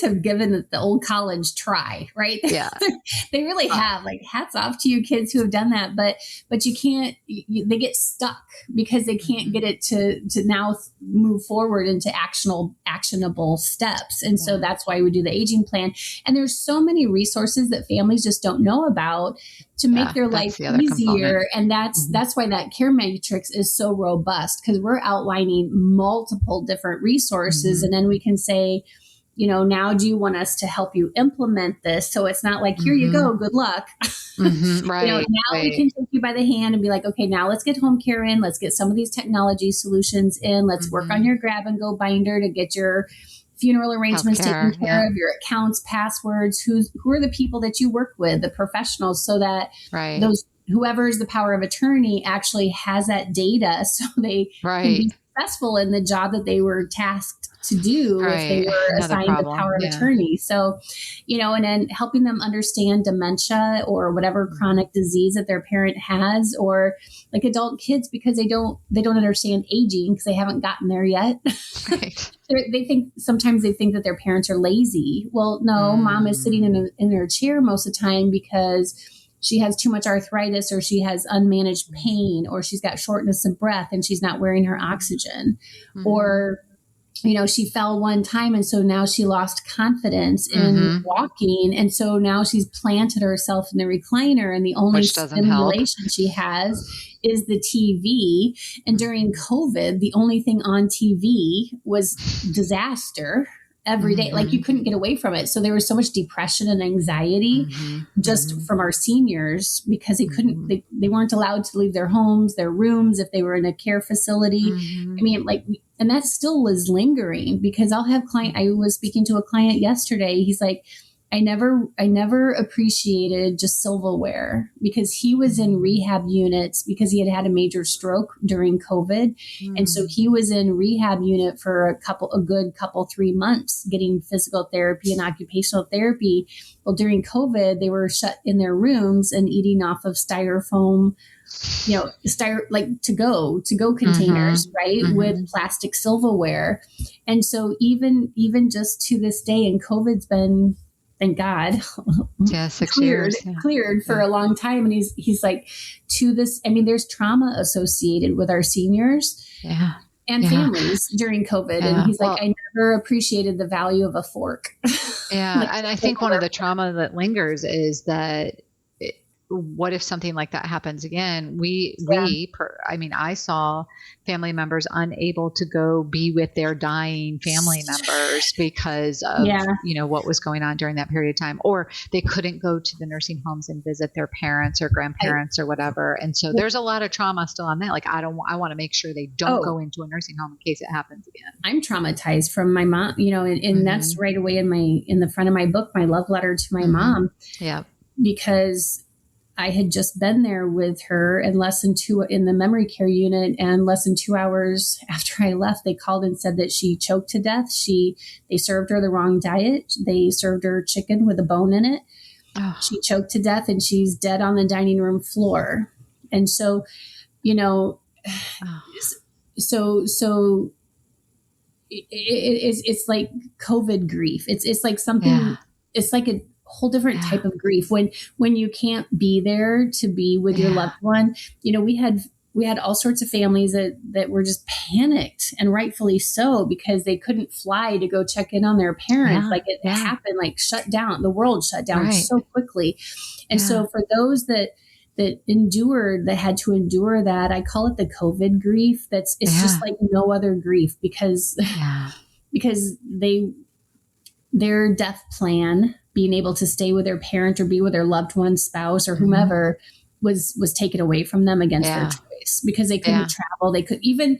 have given the old college try, right? Yeah. They really have, like, hats off to you kids who have done that. But you can't, they get stuck because they can't get it to now move forward into actionable steps. And so that's why we do the aging plan. And there's so many resources that families just don't know about to make their life easier. And that's why that care matrix is so robust, because we're outlining multiple different resources. And then we can say, now do you want us to help you implement this? So it's not like, here you go, good luck. Right. Now we can take you by the hand and be like, okay, now let's get home care in. Let's get some of these technology solutions in. Let's work on your grab and go binder to get your funeral arrangements taken care of, your accounts, passwords, who are the people that you work with, the professionals, so that those whoever is the power of attorney actually has that data, so they can be successful in the job that they were tasked to do if they were assigned the power of attorney. So, and then helping them understand dementia or whatever chronic disease that their parent has, or like adult kids, because they don't understand aging because they haven't gotten there yet. Sometimes they think that their parents are lazy. Well, no, mom is sitting in her chair most of the time because she has too much arthritis, or she has unmanaged pain, or she's got shortness of breath and she's not wearing her oxygen, or she fell one time and so now she lost confidence in walking, and so now she's planted herself in the recliner, and the only stimulation she has is the TV. And during COVID, the only thing on TV was disaster every day. Like, you couldn't get away from it. So there was so much depression and anxiety just from our seniors, because they couldn't, they weren't allowed to leave their homes, their rooms, if they were in a care facility. I mean, like, and that still is lingering, because I was speaking to a client yesterday. He's like, I never appreciated just silverware, because he was in rehab units because he had a major stroke during COVID. And so he was in rehab unit for a good 3 months getting physical therapy and occupational therapy. Well, during COVID, they were shut in their rooms and eating off of styrofoam, like to-go containers, right? With plastic silverware. And so even just to this day, and COVID's been thank God, Yeah, 6 years. Yeah. cleared for a long time. And he's like, to this, I mean, there's trauma associated with our seniors Yeah. and families during COVID. Yeah. And he's like, I never appreciated the value of a fork. Yeah. Like, and I think one of the trauma that lingers is that what if something like that happens again? I saw family members unable to go be with their dying family members because of, what was going on during that period of time, or they couldn't go to the nursing homes and visit their parents or grandparents or whatever. And so there's a lot of trauma still on that. Like, I want to make sure they don't go into a nursing home in case it happens again. I'm traumatized from my mom, and that's right away in the front of my book, my love letter to my mom. Yeah. Because I had just been there with her in the memory care unit, and less than 2 hours after I left, they called and said that she choked to death. They served her the wrong diet. They served her chicken with a bone in it. Oh. She choked to death, and she's dead on the dining room floor. And so, it's like COVID grief. It's like something. It's like a whole different type of grief when you can't be there to be with your loved one. We had all sorts of families that were just panicked, and rightfully so, because they couldn't fly to go check in on their parents. Like it happened, like shut down, the world shut down so quickly. And so for those that had to endure that, I call it the COVID grief. It's just like no other grief, because their death plan, being able to stay with their parent or be with their loved one, spouse, or whomever, was taken away from them against their choice, because they couldn't travel. They could even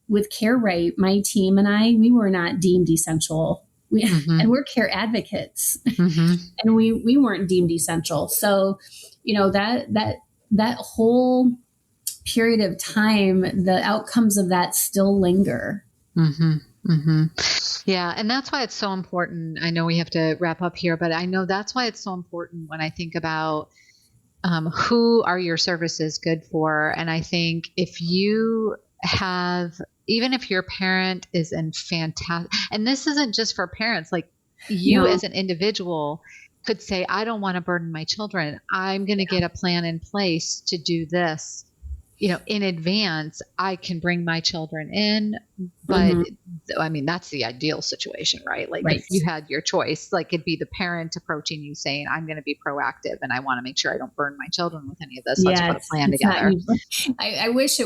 with CareRight, my team and I, we were not deemed essential. And we're care advocates, and we weren't deemed essential. So, that whole period of time, the outcomes of that still linger. Yeah. And that's why it's so important. I know we have to wrap up here, but I know that's why it's so important when I think about who are your services good for. And I think if you have, even if your parent is in fantastic, and this isn't just for parents, like you as an individual could say, I don't want to burden my children. I'm going to get a plan in place to do this. In advance, I can bring my children in, but I mean, that's the ideal situation, right? Like if you had your choice, like it'd be the parent approaching you saying, I'm going to be proactive and I want to make sure I don't burn my children with any of this. Let's put a plan together. I wish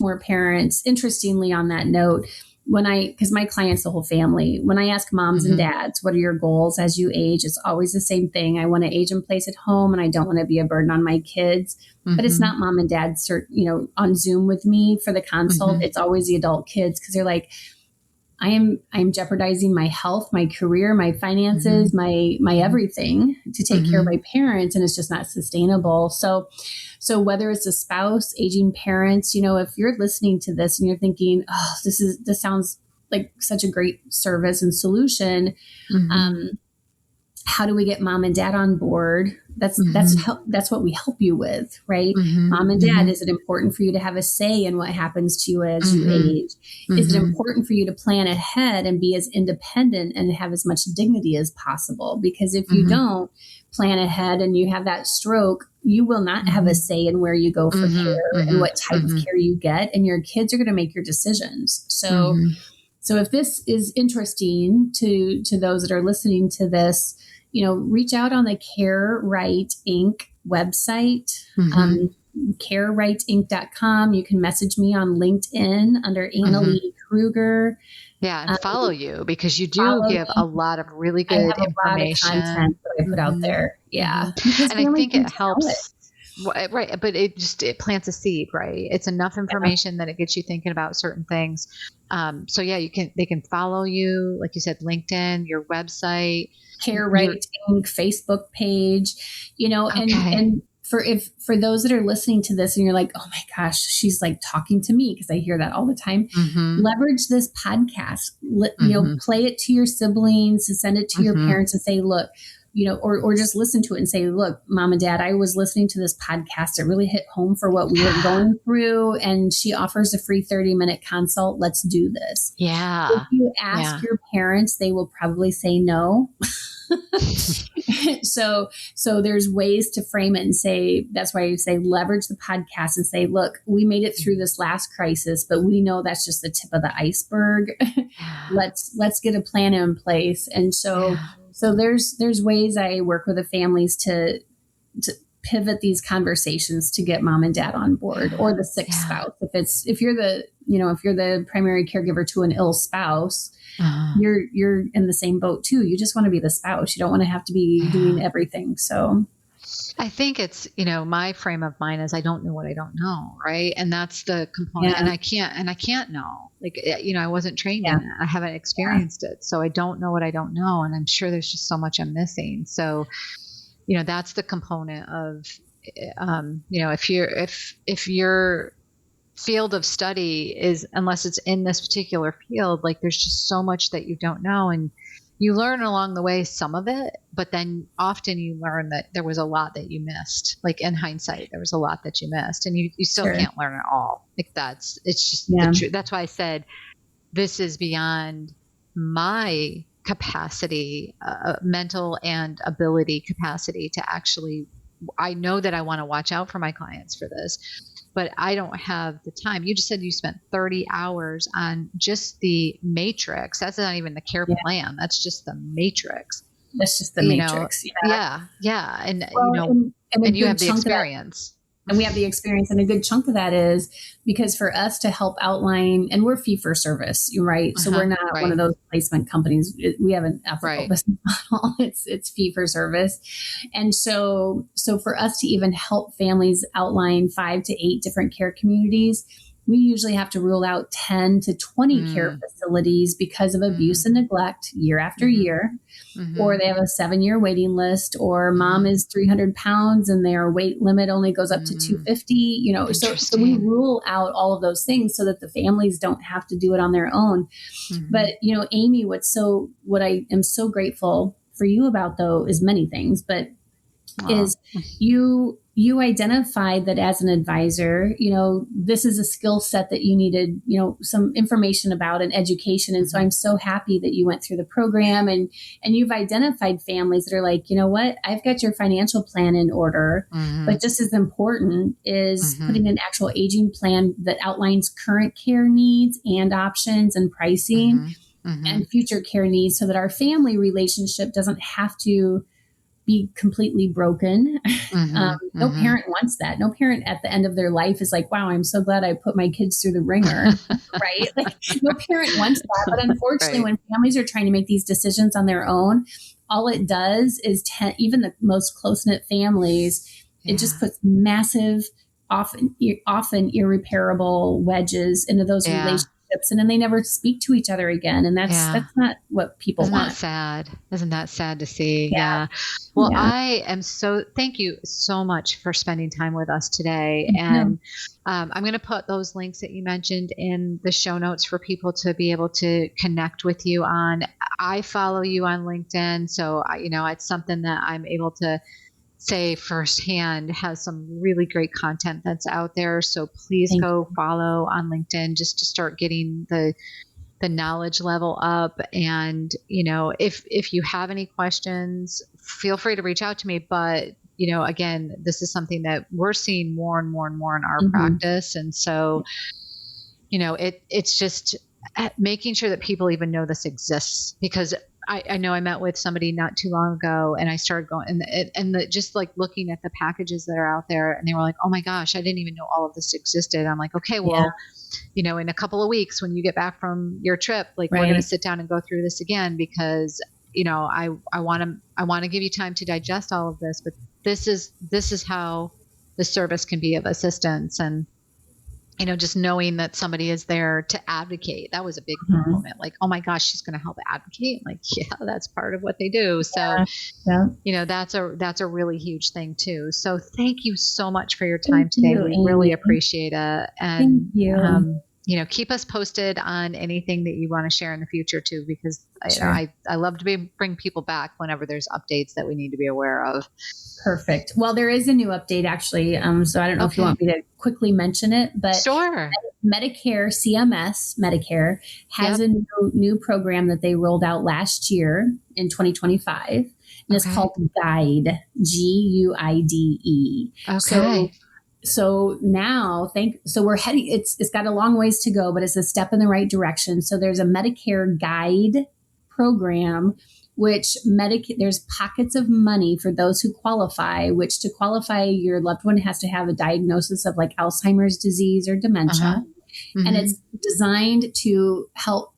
more parents, interestingly on that note, because my clients, the whole family, when I ask moms and dads, what are your goals as you age? It's always the same thing. I want to age in place at home, and I don't want to be a burden on my kids. But it's not mom and dad, on Zoom with me for the consult. It's always the adult kids, because they're like, I'm jeopardizing my health, my career, my finances, my everything to take care of my parents, and it's just not sustainable. So whether it's a spouse, aging parents, if you're listening to this and you're thinking, oh, this sounds like such a great service and solution. How do we get mom and dad on board? That's what we help you with, right? Mom and dad, is it important for you to have a say in what happens to you as you age? Is it important for you to plan ahead and be as independent and have as much dignity as possible? Because if you don't plan ahead and you have that stroke, you will not have a say in where you go for care and what type of care you get, and your kids are going to make your decisions. So if this is interesting to those that are listening to this, reach out on the CareRight Inc. website, CareRightInc.com. You can message me on LinkedIn under Annalee Kruger. Yeah, and follow you, because you do give a lot of really good information. A lot of content that I put out there. Yeah. And I think it helps. Right. But it plants a seed, right? It's enough information that it gets you thinking about certain things. So yeah, they can follow you, like you said, LinkedIn, your website, CareRight Inc. Facebook page, and for those that are listening to this and you're like, oh my gosh, she's like talking to me, because I hear that all the time. Leverage this podcast, play it to your siblings, and send it to your parents and say, look, or just listen to it and say, look, mom and dad, I was listening to this podcast. It really hit home for what we were going through. And she offers a free 30-minute consult. Let's do this. Yeah. If you ask your parents, they will probably say no. So there's ways to frame it and say, that's why you say leverage the podcast and say, look, we made it through this last crisis, but we know that's just the tip of the iceberg. Let's get a plan in place. And so there's ways I work with the families to pivot these conversations to get mom and dad on board, or the sick spouse. If you're the primary caregiver to an ill spouse, you're in the same boat too. You just want to be the spouse. You don't want to have to be doing everything. So I think it's, my frame of mind is I don't know what I don't know. Right. And that's the component. And I can't know, I wasn't trained in it. I haven't experienced it. So I don't know what I don't know. And I'm sure there's just so much I'm missing. So, that's the component of, if your field of study is, unless it's in this particular field, there's just so much that you don't know, and you learn along the way some of it, but then often you learn that there was a lot that you missed. In hindsight, there was a lot that you missed, and you still can't learn it all. It's just the truth. That's why I said this is beyond my capacity, mental and ability capacity to actually, I know that I want to watch out for my clients for this, but I don't have the time. You just said you spent 30 hours on just the matrix. That's not even the care plan. That's just the matrix. That's just the matrix. Yeah. And, and you have the experience. And we have the experience. And a good chunk of that is because for us to help outline, and we're fee for service, right? So we're not one of those placement companies. We have an ethical business model. It's fee for service. And so for us to even help families outline 5 to 8 different care communities, we usually have to rule out 10 to 20 care facilities because of abuse and neglect year after year, or they have a 7-year waiting list, or mom is 300 pounds and their weight limit only goes up to 250, so we rule out all of those things so that the families don't have to do it on their own. But, Amy, what I am so grateful for you about, though, is many things, but is you identified that as an advisor, this is a skill set that you needed, some information about and education. And so I'm so happy that you went through the program and you've identified families that are like, you know what, I've got your financial plan in order, but just as important is putting an actual aging plan that outlines current care needs and options and pricing and future care needs, so that our family relationship doesn't have to be completely broken. No parent wants that. No parent at the end of their life is like, wow, I'm so glad I put my kids through the ringer, right? No parent wants that. But unfortunately, when families are trying to make these decisions on their own, all it does is even the most close-knit families, it just puts massive, often irreparable wedges into those relationships. And then they never speak to each other again. And that's not what people want. Isn't that sad to see? Yeah. Well, thank you so much for spending time with us today. And I'm going to put those links that you mentioned in the show notes for people to be able to connect with you on. I follow you on LinkedIn. So, it's something that I'm able to say firsthand has some really great content that's out there. So please go follow on LinkedIn just to start getting the knowledge level up. And, if you have any questions, feel free to reach out to me. But, again, this is something that we're seeing more and more and more in our practice. And so, it's just making sure that people even know this exists, because I know I met with somebody not too long ago, and I started going just looking at the packages that are out there, and they were like, oh my gosh, I didn't even know all of this existed. I'm like, okay, well, in a couple of weeks when you get back from your trip, we're going to sit down and go through this again, because, I want to give you time to digest all of this, but this is how the service can be of assistance. And, just knowing that somebody is there to advocate, that was a big moment. Oh my gosh, she's going to help advocate. That's part of what they do. So, that's a really huge thing too. So thank you so much for your time today. We really appreciate it. And thank you. keep us posted on anything that you want to share in the future too, because Sure. I love to bring people back whenever there's updates that we need to be aware of. Perfect. Well, there is a new update actually. So I don't know if you want me to quickly mention it, but sure. Medicare, CMS Medicare has a new program that they rolled out last year in 2025, and it's called GUIDE, GUIDE. Okay. So now, so we're heading. It's got a long ways to go, but it's a step in the right direction. So there's a Medicare GUIDE program, which there's pockets of money for those who qualify. Which to qualify, your loved one has to have a diagnosis of like Alzheimer's disease or dementia, and it's designed to help.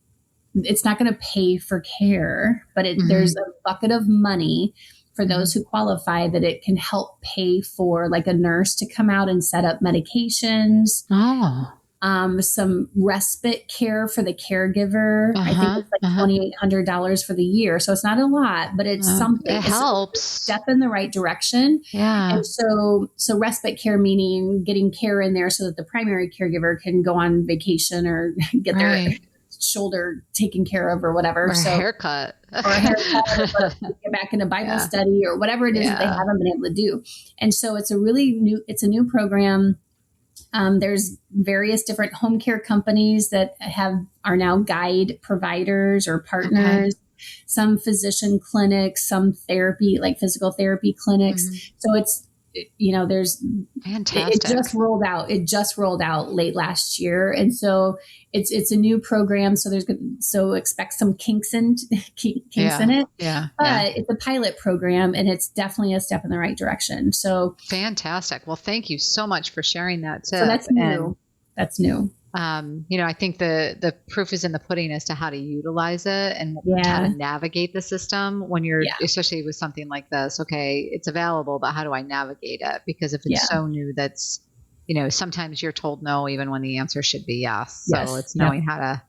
It's not going to pay for care, but there's a bucket of money for those who qualify that it can help pay for, like a nurse to come out and set up medications, some respite care for the caregiver. I think it's like $2,800 for the year. So it's not a lot, but it's something. It helps. It's a step in the right direction. Yeah. And so respite care, meaning getting care in there so that the primary caregiver can go on vacation or get their shoulder taken care of or whatever. Or a haircut. Or get back into Bible study or whatever it is that they haven't been able to do. And so it's a new program. There's various different home care companies that are now GUIDE providers or partners, some physician clinics, some therapy, like physical therapy clinics. So it's, there's fantastic. It just rolled out late last year. And so it's a new program. So expect some kinks in it. Yeah. But it's a pilot program and it's definitely a step in the right direction. So fantastic. Well, thank you so much for sharing that tip. So that's new. That's new. I think the proof is in the pudding as to how to utilize it and how to navigate the system when you're, especially with something like this. Okay, it's available, but how do I navigate it? Because if it's so new, that's, sometimes you're told no, even when the answer should be yes. So it's knowing how to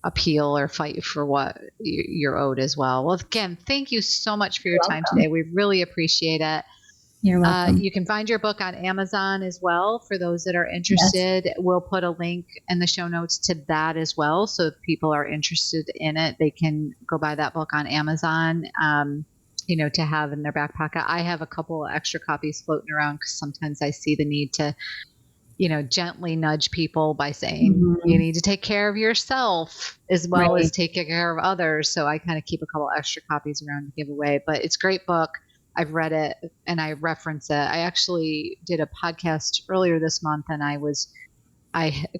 appeal or fight for what you're owed as well. Well, again, thank you so much for your time today. We really appreciate it. You're welcome. You can find your book on Amazon as well. For those that are interested, we'll put a link in the show notes to that as well. So if people are interested in it, they can go buy that book on Amazon, to have in their back pocket. I have a couple extra copies floating around because sometimes I see the need to, gently nudge people by saying you need to take care of yourself as well as taking care of others. So I kind of keep a couple extra copies around to give away. But it's a great book. I've read it and I reference it. I actually did a podcast earlier this month and I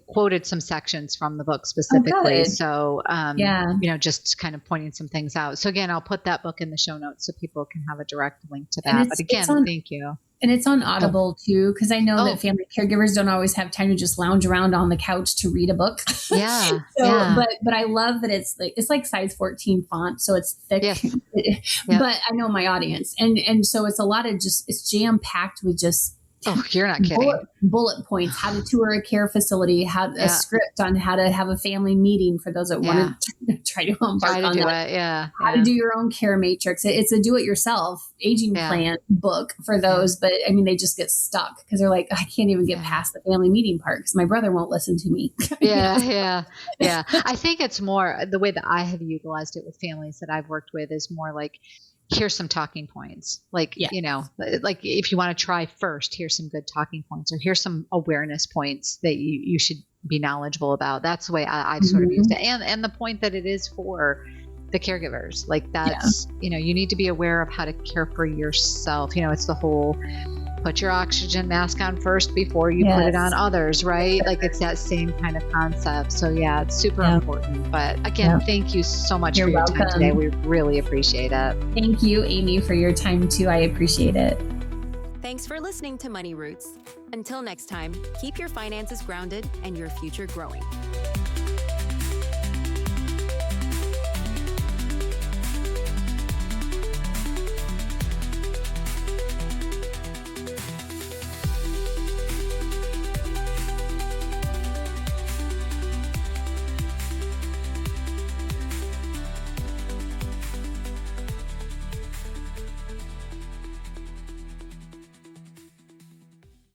quoted some sections from the book specifically. So, just kind of pointing some things out. So again, I'll put that book in the show notes so people can have a direct link to that. But again, thank you. And it's on Audible too, because I know that family caregivers don't always have time to just lounge around on the couch to read a book. Yeah. But I love that it's like size 14 font, so it's thick. Yes. But I know my audience, and so it's a lot of it's jam packed with just. Oh, you're not kidding. Bullet points, how to tour a care facility, a script on how to have a family meeting for those that want to try to embark on that. How to do your own care matrix. It's a do-it-yourself aging plan book for those, but I mean, they just get stuck because they're like, I can't even get past the family meeting part because my brother won't listen to me. Yeah. I think it's more the way that I have utilized it with families that I've worked with is more like, here's some talking points. Like, like if you want to try first, here's some good talking points, or here's some awareness points that you should be knowledgeable about. That's the way I've sort of used it. And the point that it is for the caregivers, like that's, you need to be aware of how to care for yourself. It's the whole put your oxygen mask on first before you put it on others, right? Like it's that same kind of concept. So it's super important. But again, thank you so much for your time today. We really appreciate it. Thank you, Amy, for your time too. I appreciate it. Thanks for listening to Money Roots. Until next time, keep your finances grounded and your future growing.